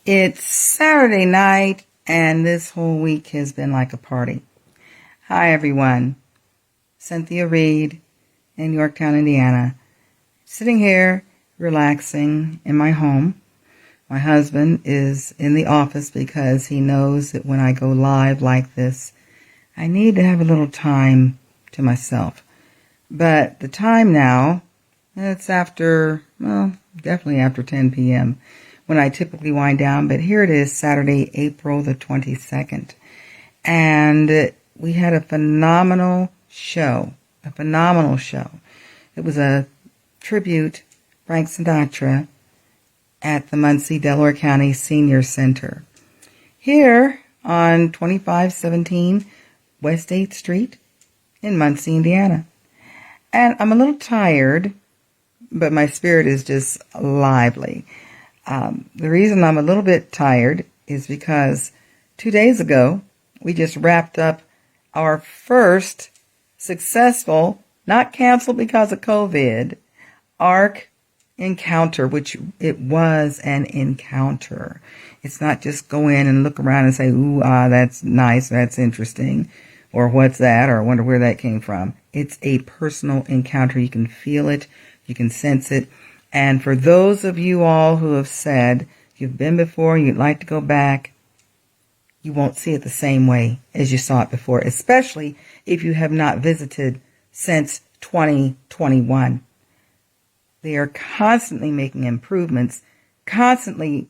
It's Saturday night, and this whole week has been like a party. Hi, everyone. Cynthia Reed in Yorktown, Indiana. Sitting here, relaxing in my home. My husband is in the office because he knows that when I go live like this, I need to have a little time to myself. But the time now, it's after, definitely after 10 p.m., when I typically wind down, but here it is, Saturday, April the 22nd. And we had a phenomenal show. It was a tribute, Frank Sinatra, at the Muncie, Delaware County Senior Center. Here on 2517 West 8th Street in Muncie, Indiana. And I'm a little tired, but my spirit is just lively. The reason I'm a little bit tired is because 2 days ago, we just wrapped up our first successful, not canceled because of COVID, ARC encounter, which it was an encounter. It's not just go in and look around and say, ooh, that's nice, that's interesting, or what's that, or I wonder where that came from. It's a personal encounter. You can feel it, you can sense it. And for those of you all who have said you've been before, you'd like to go back, you won't see it the same way as you saw it before, especially if you have not visited since 2021. They are constantly making improvements, constantly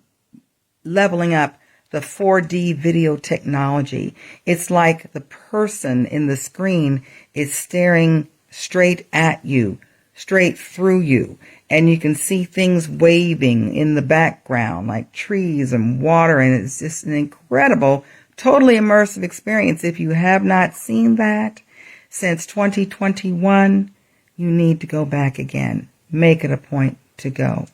leveling up the 4D video technology. It's like the person in the screen is staring straight at you, straight through you. And you can see things waving in the background, like trees and water, and it's just an incredible, totally immersive experience. If you have not seen that since 2021, you need to go back again. Make it a point to go.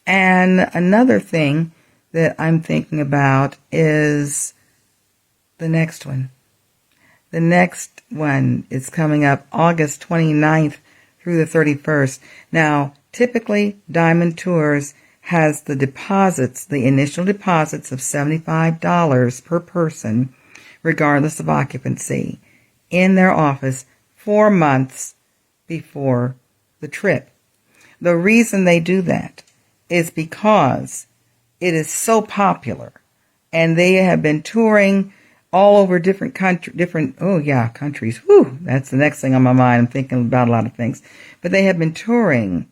And another thing that I'm thinking about is the next one. The next one is coming up August 29th through the 31st. Now, typically, Diamond Tours has the deposits, the initial deposits of $75 per person, regardless of occupancy, in their office 4 months before the trip. The reason they do that is because it is so popular, and they have been touring all over different countries. Whew, that's the next thing on my mind. I'm thinking about a lot of things. But they have been touring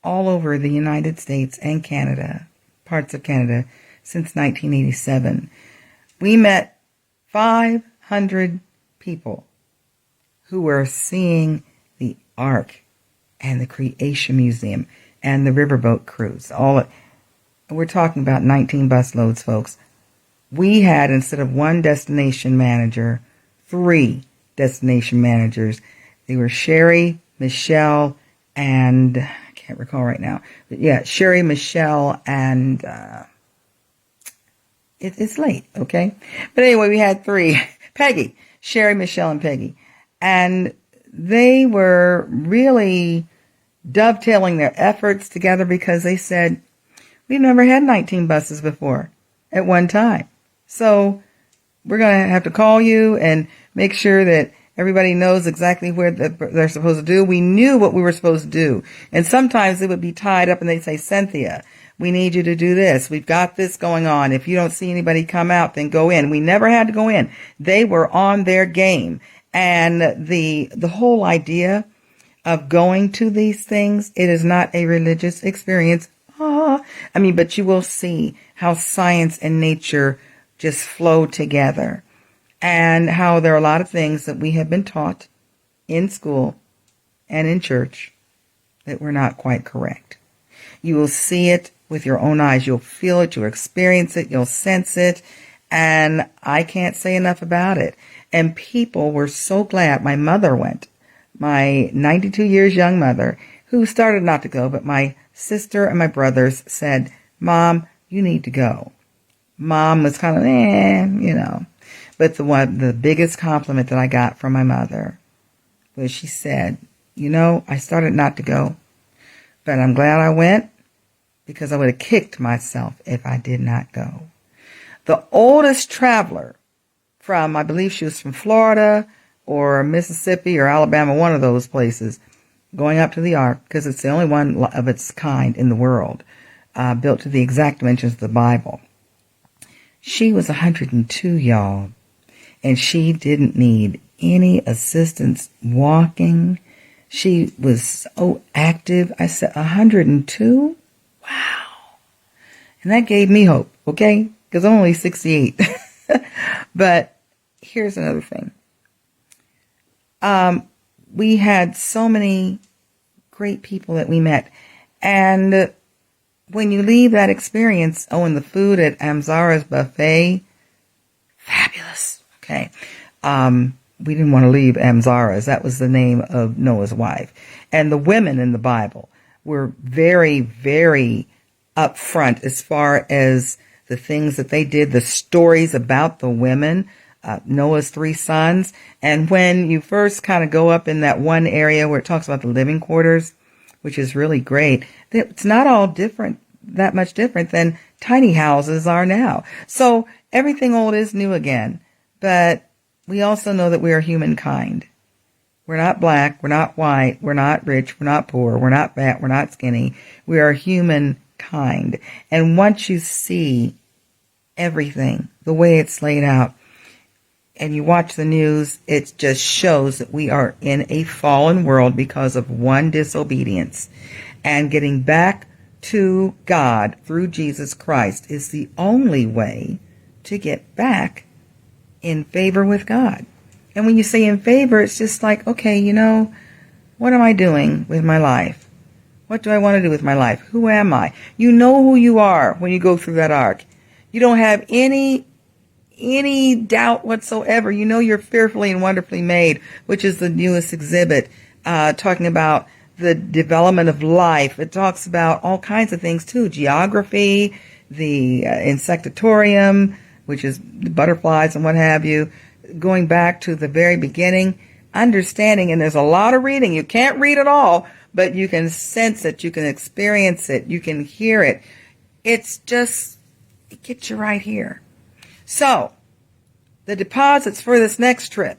all over the United States and Canada, parts of Canada, since 1987. We met 500 people who were seeing the Ark and the Creation Museum and the Riverboat Cruise. We're talking about 19 busloads, folks. We had, instead of one destination manager, 3 destination managers. They were Sherry, Michelle, and I can't recall right now. But yeah, Sherry, Michelle, and it's late, okay? But anyway, we had 3. Peggy, Sherry, Michelle, and Peggy. And they were really dovetailing their efforts together because they said, we've never had 19 buses before at one time. So we're going to have to call you and make sure that everybody knows exactly where they're supposed to do. We knew what we were supposed to do. And sometimes it would be tied up and they'd say, Cynthia, we need you to do this. We've got this going on. If you don't see anybody come out, then go in. We never had to go in. They were on their game. And the whole idea of going to these things, it is not a religious experience. But you will see how science and nature just flow together, and how there are a lot of things that we have been taught in school and in church that were not quite correct. You will see it with your own eyes. You'll feel it, you'll experience it, you'll sense it, and I can't say enough about it. And people were so glad. My mother went, my 92 years young mother, who started not to go, but my sister and my brothers said, Mom, you need to go. Mom was kind of, But the biggest compliment that I got from my mother was she said, I started not to go, but I'm glad I went, because I would have kicked myself if I did not go. The oldest traveler from, I believe she was from Florida or Mississippi or Alabama, one of those places, going up to the ark, because it's the only one of its kind in the world, built to the exact dimensions of the Bible. She was 102, y'all, and she didn't need any assistance walking. She was so active. I said, 102? Wow. And that gave me hope, okay? Because I'm only 68. But here's another thing. We had so many great people that we met. And when you leave that experience, and the food at Amzara's buffet, fabulous. Okay. We didn't want to leave Amzara's. That was the name of Noah's wife. And the women in the Bible were very, very upfront as far as the things that they did, the stories about the women, Noah's 3 sons. And when you first kind of go up in that one area where it talks about the living quarters, which is really great, it's not all different, that much different than tiny houses are now. So everything old is new again. But we also know that we are humankind. We're not black, we're not white, we're not rich, we're not poor, we're not fat, we're not skinny. We are humankind. And once you see everything, the way it's laid out, and you watch the news, it just shows that we are in a fallen world because of one disobedience. And getting back to God through Jesus Christ is the only way to get back in favor with God. And when you say in favor, it's just like, okay, what am I doing with my life? What do I want to do with my life? Who am I? You know who you are when you go through that ark. You don't have any doubt whatsoever. You know you're fearfully and wonderfully made, which is the newest exhibit, talking about the development of life. It talks about all kinds of things too. Geography, the insectatorium, which is the butterflies and what have you, going back to the very beginning, understanding, and there's a lot of reading. You can't read it all, but you can sense it, you can experience it, you can hear it. It's just, it gets you right here. So, the deposits for this next trip,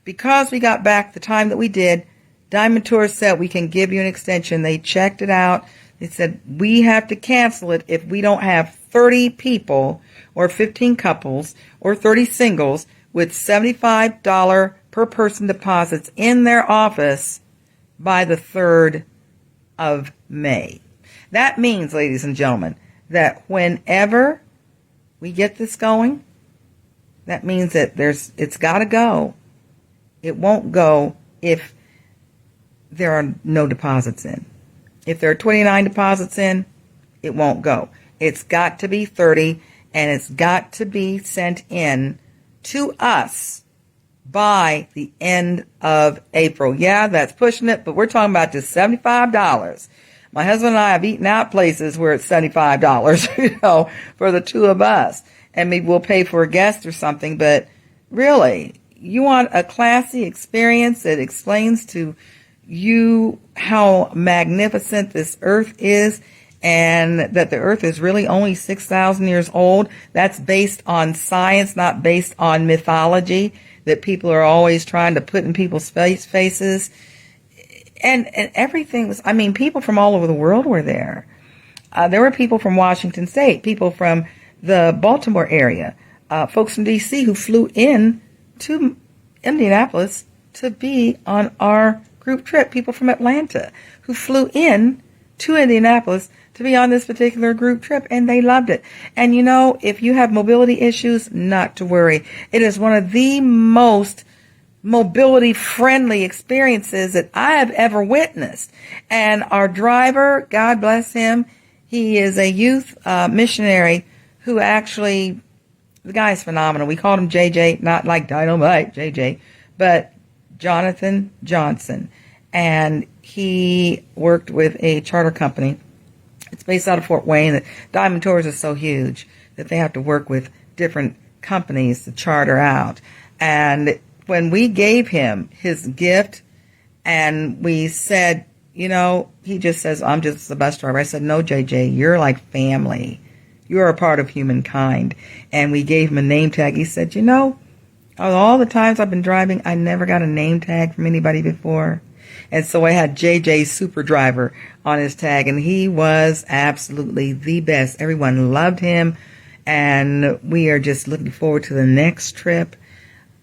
because we got back the time that we did, Diamond Tours said we can give you an extension. They checked it out. They said we have to cancel it if we don't have 30 people or 15 couples or 30 singles with $75 per person deposits in their office by the 3rd of May. That means, ladies and gentlemen, that whenever we get this going, that means that it's got to go. It won't go if there are no deposits in. If there are 29 deposits in, it won't go. It's got to be 30, and it's got to be sent in to us by the end of April. Yeah, that's pushing it, but we're talking about just $75. My husband and I have eaten out places where it's $75, for the two of us. And maybe we'll pay for a guest or something, but really, you want a classy experience that explains to you how magnificent this earth is, and that the earth is really only 6,000 years old. That's based on science, not based on mythology that people are always trying to put in people's faces. And everything was, people from all over the world were there. There were people from Washington State, people from the Baltimore area, folks from D.C. who flew in to Indianapolis to be on our group trip, people from Atlanta who flew in to Indianapolis to be on this particular group trip, and they loved it. And if you have mobility issues, not to worry. It is one of the most mobility-friendly experiences that I have ever witnessed. And our driver, God bless him, he is a youth missionary who actually, the guy is phenomenal. We called him JJ, not like Dynamite JJ, but Jonathan Johnson. And he worked with a charter company. It's based out of Fort Wayne. Diamond Tours is so huge that they have to work with different companies to charter out. And when we gave him his gift and we said, he just says, I'm just the bus driver. I said, no, JJ, you're like family. You are a part of humankind. And we gave him a name tag. He said, all the times I've been driving, I never got a name tag from anybody before. And so I had JJ Super Driver on his tag, and he was absolutely the best. Everyone loved him, and we are just looking forward to the next trip.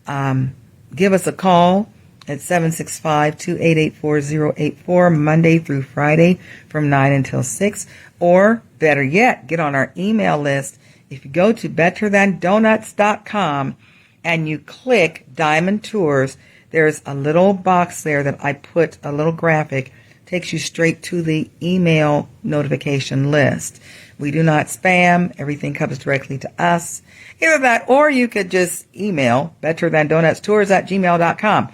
Give us a call at 765-288-4084, Monday through Friday from 9 until 6. Or, better yet, get on our email list. If you go to betterthandonuts.com and you click Diamond Tours, there's a little box there that I put a little graphic, takes you straight to the email notification list. We do not spam. Everything comes directly to us. Either that, or you could just email betterthandonutstours@gmail.com.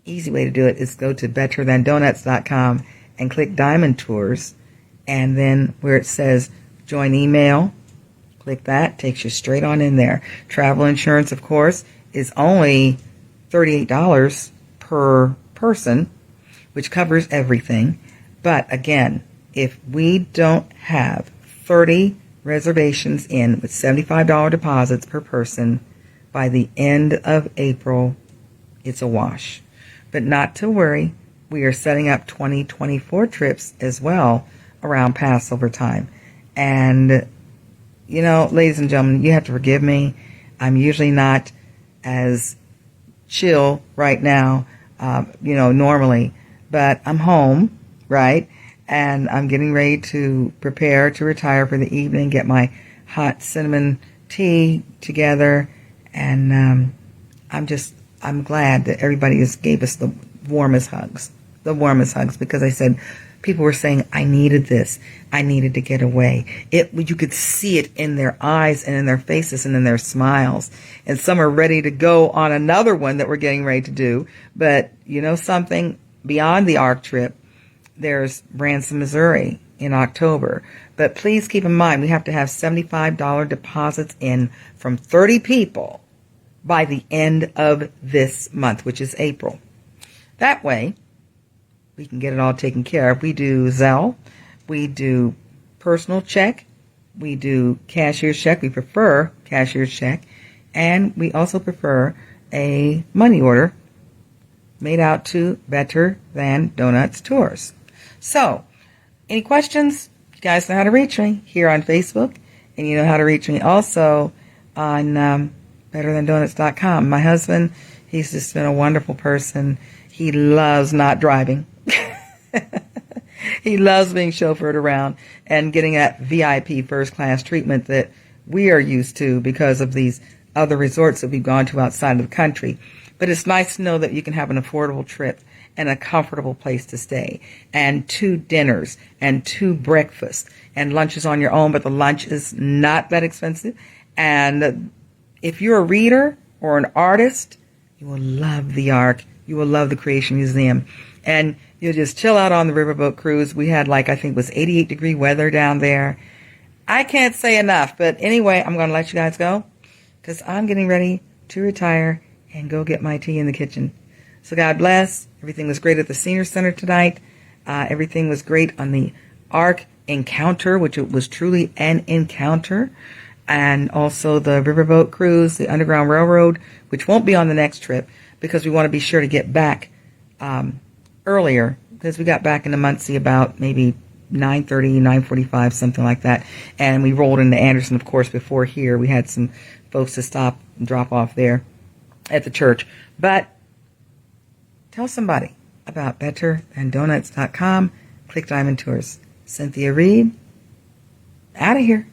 Easy way to do it is go to betterthandonuts.com and click Diamond Tours, and then where it says join email, click that, takes you straight on in there. Travel insurance, of course, is only $38 per person, which covers everything. But again, if we don't have 30 reservations in with $75 deposits per person by the end of April, it's a wash. But not to worry, we are setting up 2024 trips as well around Passover time. And, ladies and gentlemen, you have to forgive me. I'm usually not as chill right now, normally, but I'm home, right? And I'm getting ready to prepare to retire for the evening, get my hot cinnamon tea together. And I'm glad that everybody just gave us the warmest hugs, because I said, people were saying, I needed this. I needed to get away. You could see it in their eyes and in their faces and in their smiles. And some are ready to go on another one that we're getting ready to do. But something, beyond the ARC trip, there's Branson, Missouri in October. But please keep in mind, we have to have $75 deposits in from 30 people by the end of this month, which is April. That way, we can get it all taken care of. We do Zelle, we do personal check, we do cashier's check. We prefer cashier's check, and we also prefer a money order made out to Better Than Donuts Tours. So, any questions? You guys know how to reach me here on Facebook, and you know how to reach me also on betterthandonuts.com. My husband, he's just been a wonderful person. He loves not driving. He loves being chauffeured around and getting that VIP first class treatment that we are used to because of these other resorts that we've gone to outside of the country. But it's nice to know that you can have an affordable trip and a comfortable place to stay, and 2 dinners and 2 breakfasts and lunches on your own, but the lunch is not that expensive. And if you're a reader or an artist, you will love the ARC. You will love the Creation Museum. And you'll just chill out on the riverboat cruise. We had I think it was 88-degree weather down there. I can't say enough. But anyway, I'm going to let you guys go because I'm getting ready to retire and go get my tea in the kitchen. So God bless. Everything was great at the Senior Center tonight. Everything was great on the ARC encounter, which it was truly an encounter. And also the riverboat cruise, the Underground Railroad, which won't be on the next trip because we want to be sure to get back earlier, because we got back into Muncie about maybe 9:30, 9:45, something like that. And we rolled into Anderson, of course, before here. We had some folks to stop and drop off there at the church. But tell somebody about betterthandonuts.com. Click Diamond Tours. Cynthia Reed, out of here.